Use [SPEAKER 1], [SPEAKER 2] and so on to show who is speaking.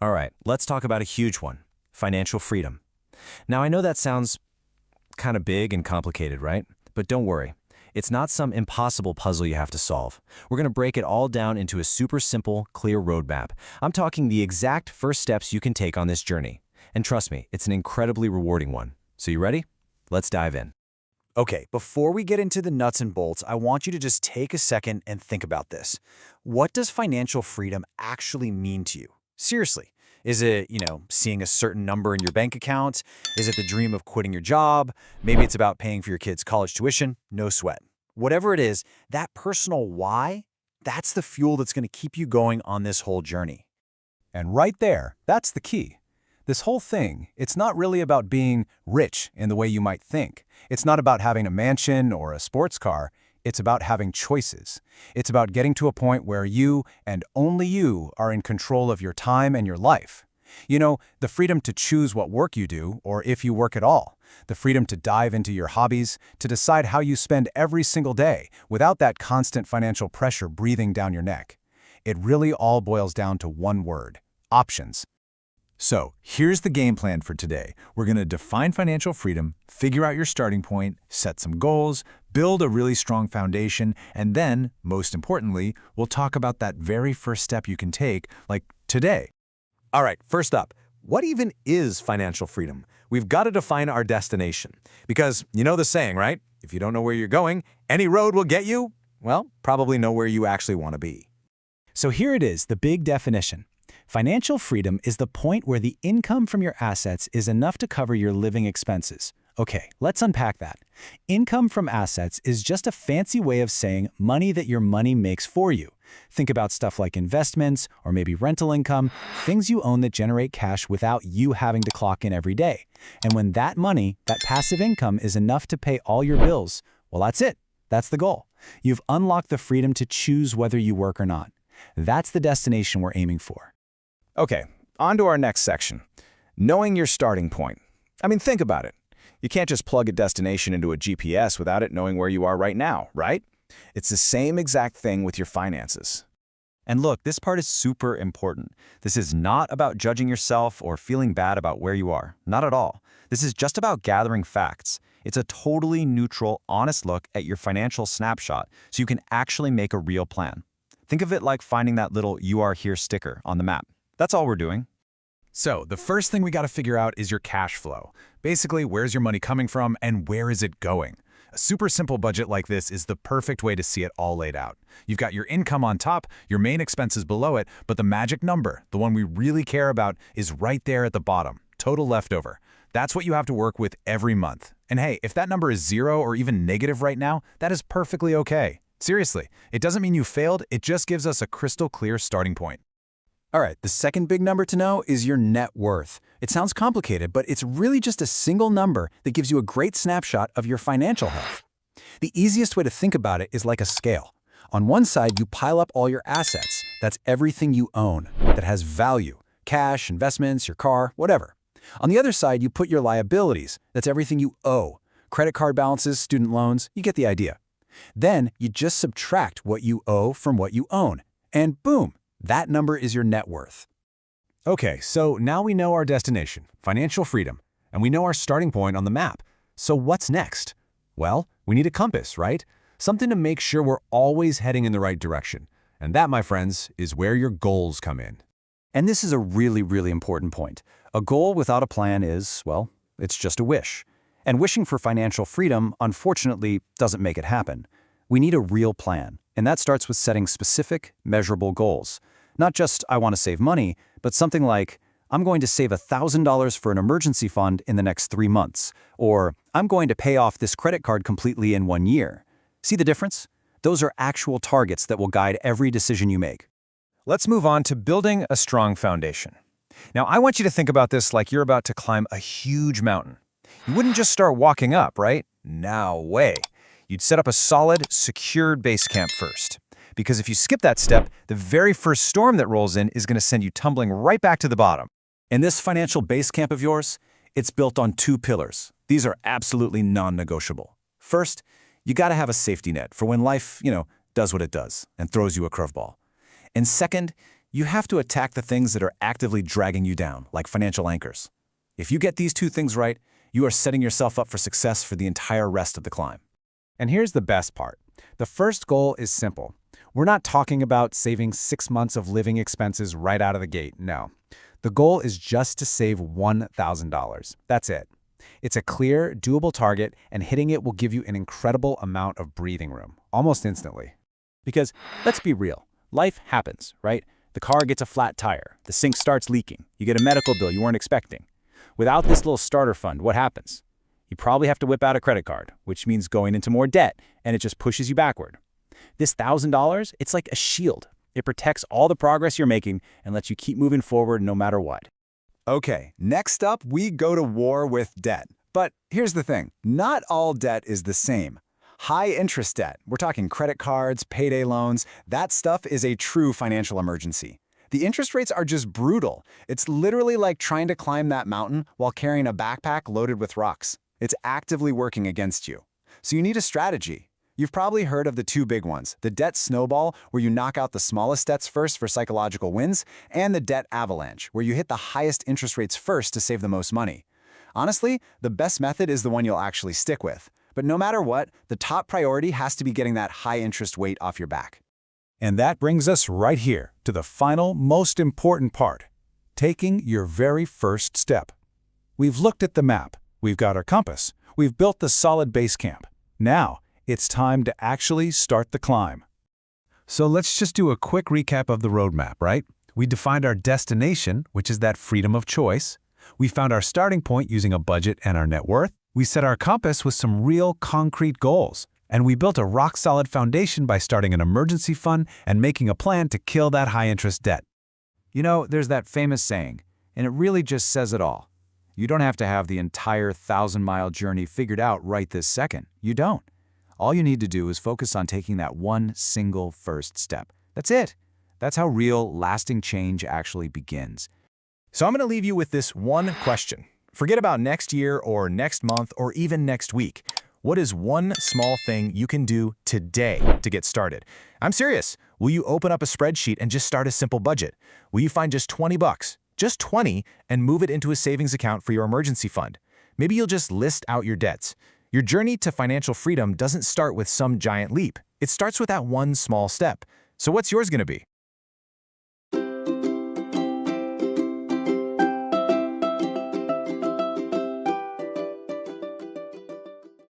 [SPEAKER 1] All right, let's talk about a huge one, financial freedom. Now, I know that sounds kind of big and complicated, right? But don't worry. It's not some impossible puzzle you have to solve. We're going to break it all down into a super simple, clear roadmap. I'm talking the exact first steps you can take on this journey. And trust me, it's an incredibly rewarding one. So you ready? Let's dive in.
[SPEAKER 2] Okay, before we get into the nuts and bolts, I want you to just take a second and think about this. What does financial freedom actually mean to you? Seriously. Is it, seeing a certain number in your bank account? Is it the dream of quitting your job? Maybe it's about paying for your kids' college tuition? No sweat. Whatever it is, that personal why, that's the fuel that's going to keep you going on this whole journey.
[SPEAKER 3] And right there, that's the key. This whole thing, it's not really about being rich in the way you might think. It's not about having a mansion or a sports car. It's about having choices. It's about getting to a point where you, and only you, are in control of your time and your life. The freedom to choose what work you do, or if you work at all. The freedom to dive into your hobbies, to decide how you spend every single day, without that constant financial pressure breathing down your neck. It really all boils down to one word: options. So, here's the game plan for today. We're going to define financial freedom, figure out your starting point, set some goals, build a really strong foundation, and then, most importantly, we'll talk about that very first step you can take, like today.
[SPEAKER 4] All right, first up, what even is financial freedom? We've got to define our destination. Because you know the saying, right? If you don't know where you're going, any road will get you, well, probably know where you actually want to be.
[SPEAKER 2] So here it is, the big definition. Financial freedom is the point where the income from your assets is enough to cover your living expenses. Okay, let's unpack that. Income from assets is just a fancy way of saying money that your money makes for you. Think about stuff like investments or maybe rental income, things you own that generate cash without you having to clock in every day. And when that money, that passive income, is enough to pay all your bills, well, that's it. That's the goal. You've unlocked the freedom to choose whether you work or not. That's the destination we're aiming for.
[SPEAKER 3] Okay, on to our next section. Knowing your starting point. Think about it. You can't just plug a destination into a GPS without it knowing where you are right now, right? It's the same exact thing with your finances.
[SPEAKER 1] And look, this part is super important. This is not about judging yourself or feeling bad about where you are. Not at all. This is just about gathering facts. It's a totally neutral, honest look at your financial snapshot so you can actually make a real plan. Think of it like finding that little "You Are Here" sticker on the map. That's all we're doing.
[SPEAKER 3] So, the first thing we got to figure out is your cash flow. Basically, where's your money coming from and where is it going? A super simple budget like this is the perfect way to see it all laid out. You've got your income on top, your main expenses below it, but the magic number, the one we really care about, is right there at the bottom, total leftover. That's what you have to work with every month. And hey, if that number is 0 or even negative right now, that is perfectly okay. Seriously, it doesn't mean you failed, it just gives us a crystal clear starting point.
[SPEAKER 2] All right, the second big number to know is your net worth. It sounds complicated, but it's really just a single number that gives you a great snapshot of your financial health. The easiest way to think about it is like a scale. On one side, you pile up all your assets. That's everything you own that has value: cash, investments, your car, whatever. On the other side, you put your liabilities. That's everything you owe: credit card balances, student loans, you get the idea. Then you just subtract what you owe from what you own, and boom, that number is your net worth.
[SPEAKER 3] Okay, so now we know our destination, financial freedom, and we know our starting point on the map. So what's next? Well, we need a compass, right? Something to make sure we're always heading in the right direction. And that, my friends, is where your goals come in.
[SPEAKER 2] And this is a really, really important point. A goal without a plan is, well, it's just a wish. And wishing for financial freedom, unfortunately, doesn't make it happen. We need a real plan, and that starts with setting specific, measurable goals. Not just, I want to save money, but something like, I'm going to save $1,000 for an emergency fund in the next 3 months, or I'm going to pay off this credit card completely in 1 year. See the difference? Those are actual targets that will guide every decision you make.
[SPEAKER 3] Let's move on to building a strong foundation. Now, I want you to think about this like you're about to climb a huge mountain. You wouldn't just start walking up, right? No way. You'd set up a solid, secured base camp first. Because if you skip that step, the very first storm that rolls in is going to send you tumbling right back to the bottom.
[SPEAKER 2] And this financial base camp of yours, it's built on 2 pillars. These are absolutely non-negotiable. First, you got to have a safety net for when life, does what it does and throws you a curveball. And second,
[SPEAKER 3] You have to attack the things that are actively dragging you down, like financial anchors. If you get these two things right, you are setting yourself up for success for the entire rest of the climb.
[SPEAKER 2] And here's the best part. The first goal is simple. We're not talking about saving 6 months of living expenses right out of the gate, no. The goal is just to save $1,000. That's it. It's a clear, doable target, and hitting it will give you an incredible amount of breathing room, almost instantly. Because, let's be real, life happens, right? The car gets a flat tire, the sink starts leaking, you get a medical bill you weren't expecting. Without this little starter fund, what happens? You probably have to whip out a credit card, which means going into more debt, and it just pushes you backward. This $1,000, it's like a shield. It protects all the progress you're making and lets you keep moving forward no matter what.
[SPEAKER 3] Okay, next up, we go to war with debt. But here's the thing, not all debt is the same. High-interest debt, we're talking credit cards, payday loans, that stuff is a true financial emergency. The interest rates are just brutal. It's literally like trying to climb that mountain while carrying a backpack loaded with rocks. It's actively working against you. So you need a strategy. You've probably heard of the two big ones, the debt snowball, where you knock out the smallest debts first for psychological wins, and the debt avalanche, where you hit the highest interest rates first to save the most money. Honestly, the best method is the one you'll actually stick with. But no matter what, the top priority has to be getting that high-interest weight off your back.
[SPEAKER 2] And that brings us right here to the final, most important part, taking your very first step. We've looked at the map, we've got our compass, we've built the solid base camp. Now, it's time to actually start the climb.
[SPEAKER 3] So let's just do a quick recap of the roadmap, right? We defined our destination, which is that freedom of choice. We found our starting point using a budget and our net worth. We set our compass with some real concrete goals. And we built a rock-solid foundation by starting an emergency fund and making a plan to kill that high-interest debt.
[SPEAKER 1] You know, there's that famous saying, and it really just says it all. You don't have to have the entire 1,000-mile journey figured out right this second. You don't. All you need to do is focus on taking that one single first step. That's it. That's how real, lasting change actually begins.
[SPEAKER 4] So I'm going to leave you with this one question. Forget about next year or next month or even next week. What is one small thing you can do today to get started? I'm serious. Will you open up a spreadsheet and just start a simple budget? Will you find just 20 bucks, just 20, and move it into a savings account for your emergency fund? Maybe you'll just list out your debts. Your journey to financial freedom doesn't start with some giant leap. It starts with that one small step. So what's yours going to be?